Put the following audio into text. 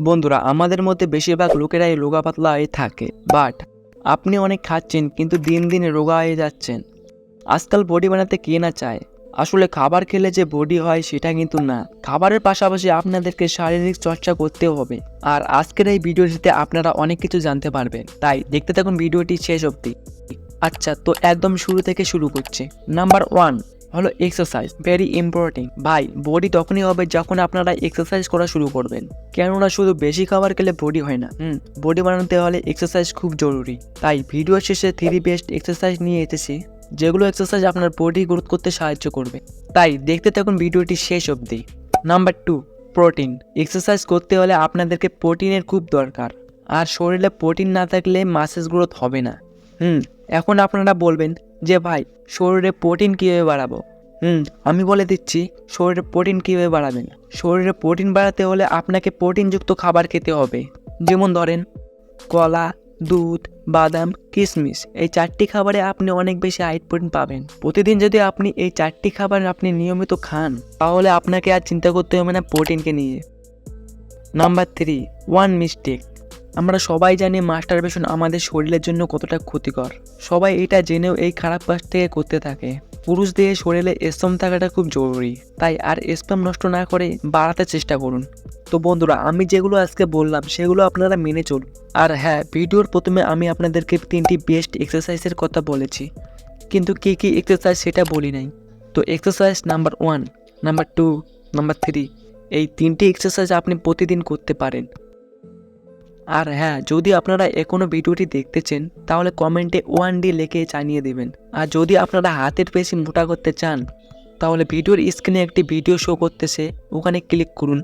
বন্ধুরা, আমাদের মধ্যে বেশিরভাগ লোকেরাই রোগা পাতলা হয়ে থাকে, বাট আপনি অনেক খাচ্ছেন কিন্তু দিন দিন রোগা হয়ে যাচ্ছেন। আজকাল বডি বানাতে কে না চায়, আসলে খাবার খেলে যে বডি হয় সেটা কিন্তু না, খাবারের পাশাপাশি আপনাদেরকে শারীরিক চর্চা করতেও হবে। আর আজকের এই ভিডিওটিতে আপনারা অনেক কিছু জানতে পারবেন, তাই দেখতে থাকুন ভিডিওটি শেষ অবধি। আচ্ছা, তো একদম শুরু থেকে শুরু করছি। নাম্বার 1 হলো এক্সারসাইজ, ভেরি ইম্পর্টেন্ট। ভাই, বডি তখনই হবে যখন আপনারা এক্সারসাইজ করা শুরু করবেন, কেননা শুধু বেশি খাবার খেলে বডি হয় না। বডি বানাতে হলে এক্সারসাইজ খুব জরুরি। তাই ভিডিও শেষে 3 বেস্ট এক্সারসাইজ নিয়ে এসেছি, যেগুলো এক্সারসাইজ আপনার বডি গ্রোথ করতে সাহায্য করবে। তাই দেখতে থাকুন ভিডিওটি শেষ অবধি। Number 2, protein. এক্সারসাইজ করতে হলে আপনাদেরকে প্রোটিনের খুব দরকার, আর শরীরে প্রোটিন না থাকলে মাসেল গ্রোথ হবে না। এখন আপনারা বলবেন যে ভাই, শরীরে প্রোটিন কীভাবে বাড়াবো? আমি বলে দিচ্ছি শরীরে প্রোটিন কীভাবে বাড়াবেন। শরীরে প্রোটিন বাড়াতে হলে আপনাকে প্রোটিনযুক্ত খাবার খেতে হবে। যেমন ধরেন কলা, দুধ, বাদাম, কিশমিশ। এই 4টি খাবারে আপনি অনেক বেশি হাইট প্রোটিন পাবেন। প্রতিদিন যদি আপনি এই 4টি খাবার আপনি নিয়মিত খান, তাহলে আপনাকে আর চিন্তা করতে হবে না প্রোটিনকে নিয়ে। Number 3, one mistake. আমরা সবাই জানি মাস্টারবেশন আমাদের শরীরের জন্য কতটা ক্ষতিকর। সবাই এটা জেনেও এই খারাপ কাজ থেকে করতে থাকে। পুরুষদের শরীরে স্পাম থাকাটা খুব জরুরি, তাই আর স্পাম নষ্ট না করে বাড়াতে চেষ্টা করুন। তো বন্ধুরা, আমি যেগুলো আজকে বললাম সেগুলো আপনারা মেনে চলুন। আর হ্যাঁ, ভিডিওর প্রথমে আমি আপনাদেরকে 3টি বেস্ট এক্সারসাইজের কথা বলেছি, কিন্তু কী কী এক্সারসাইজ সেটা বলি নাই। তো এক্সারসাইজ নাম্বার 1, নাম্বার 2, নাম্বার 3, এই 3টি এক্সারসাইজ আপনি প্রতিদিন করতে পারেন। আর হ্যাঁ, যদি আপনারা এখনও ভিডিওটি দেখতেছেন তাহলে কমেন্টে 1D লিখে জানিয়ে দেবেন। আর যদি আপনারা হাতের পেশি মোটা করতে চান, তাহলে ভিডিওর স্ক্রিনে একটি ভিডিও শো করতেছে, ওখানে ক্লিক করুন।